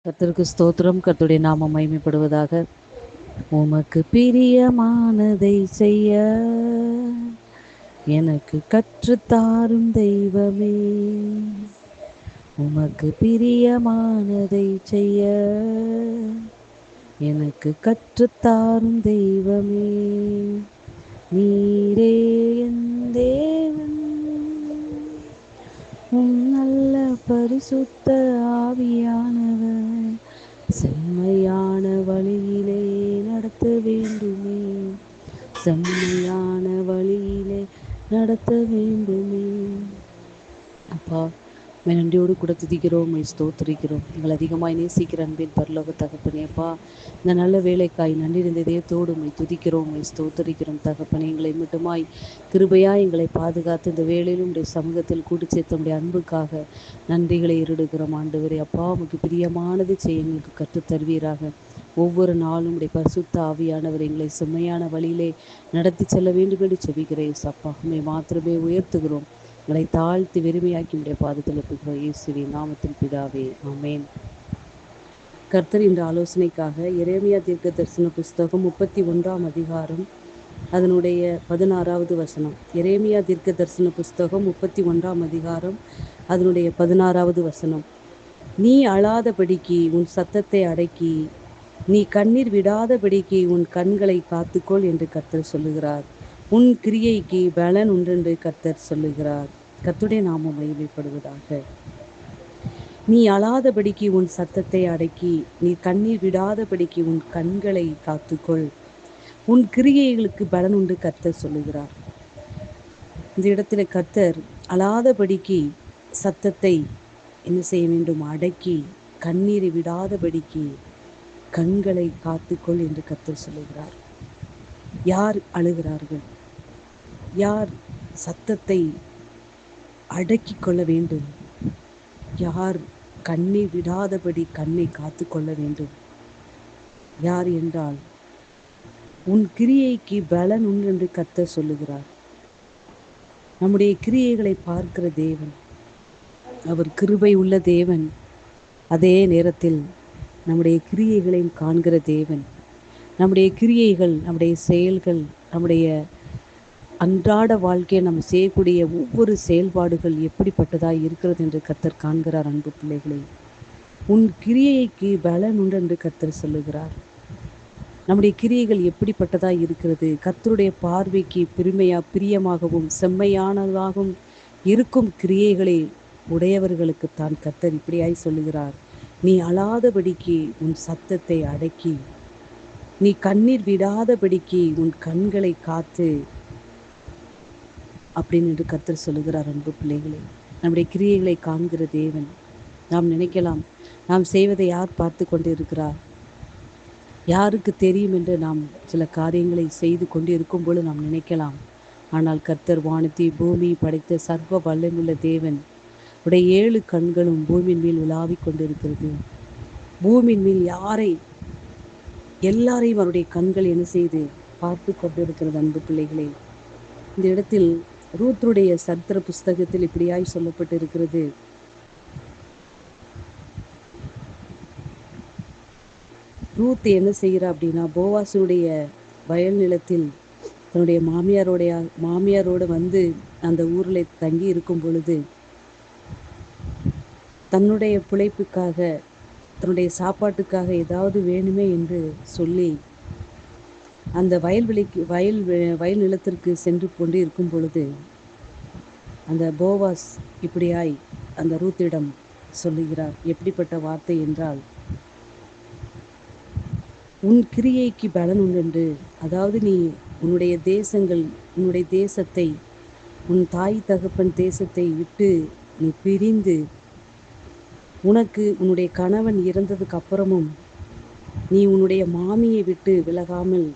கர்த்தருக்கு ஸ்தோத்திரம். கர்த்தருடைய நாமம் மகிமைப்படுவதாக. உமக்கு பிரியமானதை செய்ய எனக்கு கற்றுத்தாரும் தெய்வமே. உமக்கு பிரியமானதை செய்ய எனக்கு கற்றுத்தாரும் தெய்வமே. நீரே என் தேவன், நல்ல பரிசுத்த ஆவியானவர் செம்மையான வழியிலே நடத்த வேண்டுமே. செம்மையான வழியிலே நடத்த வேண்டுமே. அப்பா, நன்றியோடு கூட துதிக்கிறோம், ஸ்தோத்திரிக்கிறோம். எங்கள் அதிகமாய் நேசிக்கிற அன்பின் பரலோக தகப்பனே, அப்பா, இந்த நல்ல வேலைக்காய் நன்றி இருந்த இதயத்தோடு துதிக்கிறோம், ஸ்தோத்திரிக்கிறோம் தகப்பனே. எங்களை மட்டுமாய் கிருபையாய் எங்களை பாதுகாத்து இந்த வேளையிலும் உடைய சமூகத்தில் கூட்டி சேர்த்த உடைய அன்புக்காக நன்றிகளை ஏறெடுக்கிறோம் ஆண்டவரே. அப்பா, உமக்கு பிரியமானது செய்ய எங்களுக்கு கற்றுத் தருவீராக. ஒவ்வொரு நாளும் உடைய பரிசுத்த ஆவியானவர் எங்களை செம்மையான வழியிலே நடத்தி செல்ல வேண்டும் என்று செபிக்கிறேன். அப்பா, உம்மை மாத்திரமே உயர்த்துகிறோம். எங்களை தாழ்த்தி வெறுமையாக்கி உடைய பாதத்தில் ஒப்புகிறோம். இயேசுவின் நாமத்தில் பிதாவே, ஆமென். கர்த்தர் இந்த ஆலோசனைக்காக எரேமியா தீர்க்க தரிசன புஸ்தகம் 31ஆம் அதிகாரம் அதனுடைய 16வது வசனம். எரேமியா தீர்க்க தரிசன புஸ்தகம் 31ஆம் அதிகாரம் அதனுடைய 16வது வசனம். நீ அழாதபடிக்கு உன் சத்தத்தை அடக்கி, நீ கண்ணீர் விடாதபடிக்கு உன் கண்களை காத்துக்கொள் என்று கர்த்தர் சொல்லுகிறார். உன் கிரியைக்கு பலன் உண்டென்று கர்த்தர் சொல்லுகிறார். கர்த்தருடைய நாமம் மகிமைப்படுவதாக. நீ அழாதபடிக்கு உன் சத்தத்தை அடக்கி, நீ கண்ணீர் விடாதபடிக்கு உன் கண்களை காத்துக்கொள், உன் கிரியைகளுக்கு பலன் உண்டு கர்த்தர் சொல்லுகிறார். இந்த இடத்துல கர்த்தர் அழாதபடிக்கு சத்தத்தை என்ன செய்ய வேண்டும்? அடக்கி, கண்ணீரை விடாதபடிக்கு கண்களை காத்துக்கொள் என்று கர்த்தர் சொல்லுகிறார். யார் அழுகிறார்கள்? யார் சத்தத்தை அடக்கி கொள்ள வேண்டும்? யார் கண்ணீர் விடாதபடி கண்ணை காத்து கொள்ள வேண்டும்? யார் என்றால், உன் கிரியைக்கு பலன் உண்டு என்று கர்த்தர் சொல்லுகிறார். நம்முடைய கிரியைகளை பார்க்கிற தேவன், அவர் கிருபை உள்ள தேவன். அதே நேரத்தில் நம்முடைய கிரியைகளையும் காண்கிற தேவன். நம்முடைய கிரியைகள், நம்முடைய செயல்கள், நம்முடைய அன்றாட வாழ்க்கையை நம்ம செய்யக்கூடிய ஒவ்வொரு செயல்பாடுகள் எப்படிப்பட்டதாய் இருக்கிறது என்று கர்த்தர் காண்கிறார். அன்பு பிள்ளைகளே, உன் கிரியைக்கு பலன் உண்டு என்று கர்த்தர் சொல்லுகிறார். நம்முடைய கிரியைகள் எப்படிப்பட்டதாய் இருக்கிறது? கர்த்தருடைய பார்வைக்கு பிரியமாகவும் செம்மையானதாகவும் இருக்கும் கிரியைகளை உடையவர்களுக்கு தான் கர்த்தர் இப்படியாய் சொல்லுகிறார். நீ அழாதபடிக்கு உன் சத்தத்தை அடக்கி, நீ கண்ணீர் விடாதபடிக்கு உன் கண்களை காத்து அப்படின்னு என்று கர்த்தர் சொல்லுகிறார். அன்பு பிள்ளைகளே, நம்முடைய கிரியைகளை காண்கிற தேவன். நாம் நினைக்கலாம், நாம் செய்வதை யார் பார்த்து கொண்டு இருக்கிறார், யாருக்கு தெரியும் என்று நாம் சில காரியங்களை செய்து கொண்டு இருக்கும் பொழுது நாம் நினைக்கலாம். ஆனால் கர்த்தர் வானத்தை பூமி படைத்த சர்வ வல்லமையுள்ள தேவன். உடைய 7 கண்களும் பூமியின் மேல் உலாவிக் கொண்டிருக்கிறது. பூமியின் மேல் எல்லாரையும் அவருடைய கண்கள் என்ன செய்து பார்த்து கொண்டிருக்கிறது. அன்பு பிள்ளைகளே, இந்த இடத்தில் ரூத்துடைய சரித்திர புஸ்தகத்தில் இப்படியாய் சொல்லப்பட்டு இருக்கிறது. ரூத் என்ன செய்கிறா அப்படின்னா, போவாசுடைய வயல் நிலத்தில் தன்னுடைய மாமியாரோடு வந்து அந்த ஊரில் தங்கி இருக்கும் பொழுது, தன்னுடைய பிழைப்புக்காக, தன்னுடைய சாப்பாட்டுக்காக ஏதாவது வேணுமே என்று சொல்லி அந்த வயல் நிலத்திற்கு சென்று கொண்டு இருக்கும் பொழுது, அந்த போவாஸ் இப்படியாய் அந்த ரூத்திடம் சொல்லுகிறார். எப்படிப்பட்ட வார்த்தை என்றால், உன் கிரியைக்கு பலன் உண்டு. அதாவது நீ உன்னுடைய தேசத்தை, உன் தாய் தகப்பன் தேசத்தை விட்டு நீ பிரிந்து, உன்னுடைய கணவன் இறந்ததுக்கு அப்புறமும் நீ உன்னுடைய மாமியை விட்டு விலகாமல்,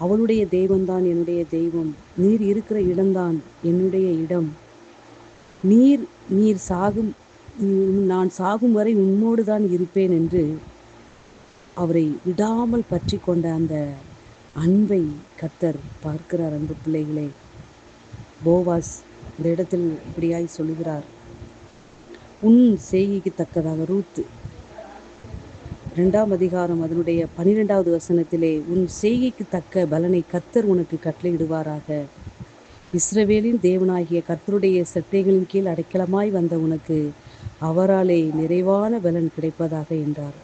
அவளுடைய தெய்வம்தான் என்னுடைய தெய்வம், நீர் இருக்கிற இடம்தான் என்னுடைய இடம், நான் சாகும் வரை உன்னோடு தான் இருப்பேன் என்று அவரை விடாமல் பற்றி கொண்ட அந்த அன்பை கர்த்தர் பார்க்கிறார். அன்பு பிள்ளைகளே, போவாஸ் இந்த இடத்தில் இப்படியாய் சொல்லுகிறார். உன் செய்கைக்கு தக்கதாக ரூத் 2ஆம் அதிகாரம் அதனுடைய 12வது வசனத்திலே, உன் செய்கைக்கு தக்க பலனை கர்த்தர் உனக்கு கட்டளையிடுவாராக. இஸ்ரவேலின் தேவனாகிய கர்த்தருடைய செட்டைகளின் கீழ் அடைக்கலமாய் வந்த உனக்கு அவராலே நிறைவான பலன் கிடைப்பதாக என்றார்.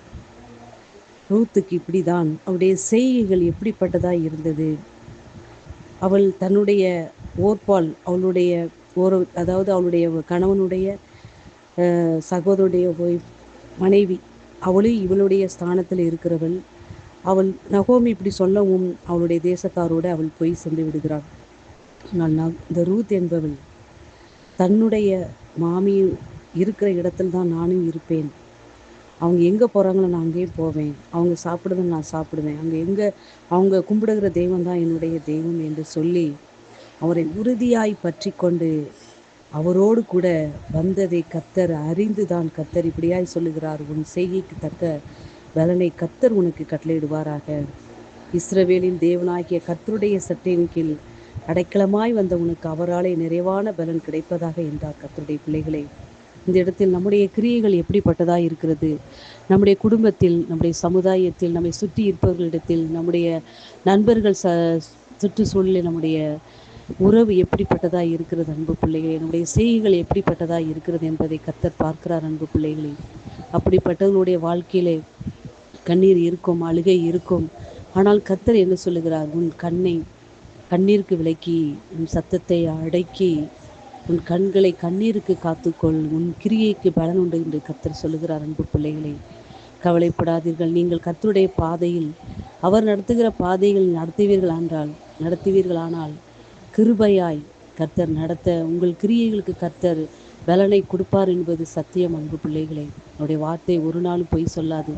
ரூத்துக்கு இப்படிதான் அவருடைய செய்கைகள் எப்படிப்பட்டதாய் இருந்தது. அவள் தன்னுடைய ஓர்பால், அவளுடைய அதாவது அவளுடைய கணவனுடைய சகோதரனுடைய மனைவி, அவளும் இவளுடைய ஸ்தானத்தில் இருக்கிறவள். அவள் நகோமி இப்படி சொல்லவும் அவளுடைய தேசத்தாரோடு அவள் போய் சென்று விடுகிறாள். ஆனால் இந்த ரூத் என்பவள் தன்னுடைய மாமி இருக்கிற இடத்துல தான் நானும் இருப்பேன், அவங்க எங்கே போகிறாங்களோ நான் அங்கேயும் போவேன், அவங்க சாப்பிடுறத நான் சாப்பிடுவேன், அவங்க கும்பிடுகிற தெய்வம் தான் என்னுடைய தெய்வம் என்று சொல்லி அவரை உறுதியாய் பற்றி கொண்டு அவரோடு கூட வந்ததை கர்த்தர் அறிந்து தான் கர்த்தர் இப்படியாய் சொல்லுகிறார், உன் செய்கைக்கு தக்க பலனை கர்த்தர் உனக்கு கட்டளையிடுவாராக. இஸ்ரவேலின் தேவனாகிய கர்த்தருடைய சட்டையின் கீழ் அடைக்கலமாய் வந்த உனக்கு அவராலே நிறைவான பலன் கிடைப்பதாக என்றார். கர்த்தருடைய பிள்ளைகளே, இந்த இடத்தில் நம்முடைய கிரியைகள் எப்படிப்பட்டதாக இருக்கிறது, நம்முடைய குடும்பத்தில், நம்முடைய சமுதாயத்தில், நம்மை சுற்றி இருப்பவர்களிடத்தில், நம்முடைய நண்பர்கள் சுற்றுச்சூழலில் நம்முடைய உறவு எப்படிப்பட்டதாக இருக்கிறது அன்பு பிள்ளைகளே, நம்முடைய செய்கைகள் எப்படிப்பட்டதாக இருக்கிறது என்பதை கர்த்தர் பார்க்கிறார் அன்பு பிள்ளைகளே. அப்படிப்பட்டவர்களுடைய வாழ்க்கையிலே கண்ணீர் இருக்கும், அழுகை இருக்கும். ஆனால் கர்த்தர் என்ன சொல்லுகிறார், உன் கண்ணீருக்கு விலக்கி, உன் சத்தத்தை அடக்கி, உன் கண்களை கண்ணீருக்கு காத்துக்கொள், உன் கிரியைக்கு பலன் உண்டு என்று கர்த்தர் சொல்லுகிறார் அன்பு பிள்ளைகளே. கவலைப்படாதீர்கள், நீங்கள் கர்த்தருடைய பாதையில், அவர் நடத்துகிற பாதையில் நடத்துவீர்களானால் கிருபையாய் கர்த்தர் நடத்த உங்கள் கிரியைகளுக்கு கர்த்தர் பலனை கொடுப்பார் என்பது சத்தியம் அன்பு பிள்ளைகளே. அவருடைய வார்த்தை ஒரு நாளும் பொய் சொல்லாது.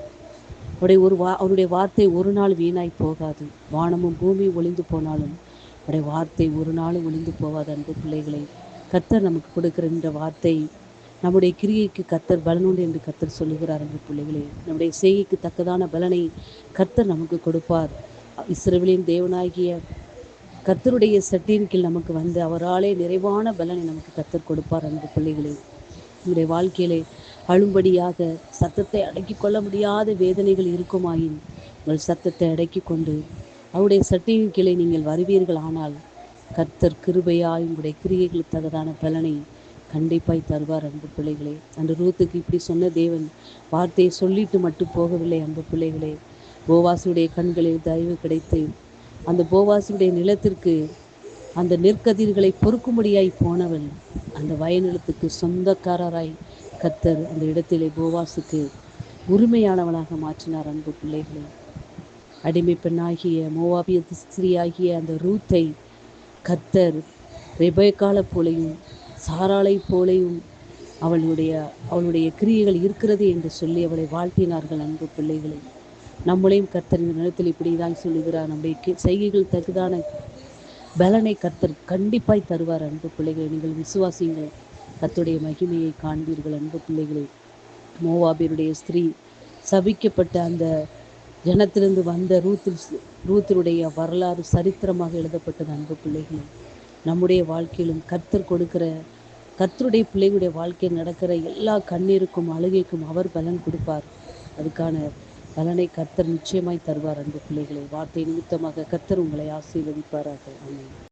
அவருடைய வார்த்தை ஒரு நாள் வீணாய் போகாது. வானமும் பூமியும் ஒளிந்து போனாலும் அவருடைய வார்த்தை ஒரு நாளும் ஒளிந்து போகாது அன்பு பிள்ளைகளே. கர்த்தர் நமக்கு கொடுக்கிற இந்த வார்த்தை நம்முடைய கிரியைக்கு கர்த்தர் பலனுண்டு என்று கர்த்தர் சொல்லுகிறார் அன்பு பிள்ளைகளே. நம்முடைய செய்கைக்கு தக்கதான பலனை கர்த்தர் நமக்கு கொடுப்பார். இஸ்ரவேலின் தேவனாகிய கர்த்தருடைய சட்டியின் கீழ் நமக்கு வந்து அவராலே நிறைவான பலனை நமக்கு கர்த்தர் கொடுப்பார் அன்பு பிள்ளைகளே. நம்முடைய வாழ்க்கையிலே அழும்படியாக சத்தத்தை அடக்கி கொள்ள முடியாத வேதனைகள் இருக்குமாயின் உங்கள் சத்தத்தை அடக்கி கொண்டு அவருடைய சட்டியின் கீழே நீங்கள் வருவீர்கள். ஆனால் கர்த்தர் கிருபையாய் உங்களுடைய கிரியைகளுக்கு தகுதான பலனை கண்டிப்பாய் தருவார் அன்பு பிள்ளைகளே. அந்த ரூத்துக்கு இப்படி சொன்ன தேவன் வார்த்தையை சொல்லிட்டு மட்டும் போகவில்லை அன்பு பிள்ளைகளே. போவாசுடைய கண்களில் தயவு கிடைத்து அந்த போவாசுடைய நிலத்திற்கு அந்த நெற்கதிர்களை பொறுக்கும்படியாய் போனவள் அந்த வயநிலத்துக்கு சொந்தக்காரராய் கர்த்தர் அந்த இடத்திலே போவாசுக்கு உரிமையானவளாக மாற்றினார் அன்பு பிள்ளைகளே. அடிமை பெண்ணாகிய மோவாபிய ஸ்திரீயாகிய அந்த ரூத்தை கர்த்தர் ரெபெக்காளை போலையும் சாராளை போலையும் அவளுடைய கிரியைகள் இருக்கிறது என்று சொல்லி அவளை வாழ்த்தினார்கள் அன்பு பிள்ளைகளே. நம்மளையும் கர்த்தர் இந்த நேரத்தில் இப்படி தான் சொல்லுகிறார், நம்முடைய செய்கைகள் தகுதான பலனை கர்த்தர் கண்டிப்பாய் தருவார் அன்பு பிள்ளைகளை. நீங்கள் விசுவாசிங்கள், கர்த்தருடைய மகிமையை காண்பீர்கள் அன்பு பிள்ளைகளே. மோவாபியருடைய ஸ்திரீ சபிக்கப்பட்ட அந்த ஜனத்திலிருந்து வந்த ரூத்தினுடைய வரலாறு சரித்திரமாக எழுதப்பட்டது அன்பு பிள்ளைகளே. நம்முடைய வாழ்க்கையிலும் கர்த்தர் கொடுக்கிற கர்த்தருடைய பிள்ளைகளுடைய வாழ்க்கையில் நடக்கிற எல்லா கண்ணீருக்கும் அழுகைக்கும் அவர் பலன் கொடுப்பார். அதுக்கான பலனை கர்த்தர் நிச்சயமாய் தருவார் அன்பு பிள்ளைகளை. வார்த்தை நிமித்தமாக கர்த்தர் உங்களை ஆசீர்வதிப்பாராக. ஆமென்.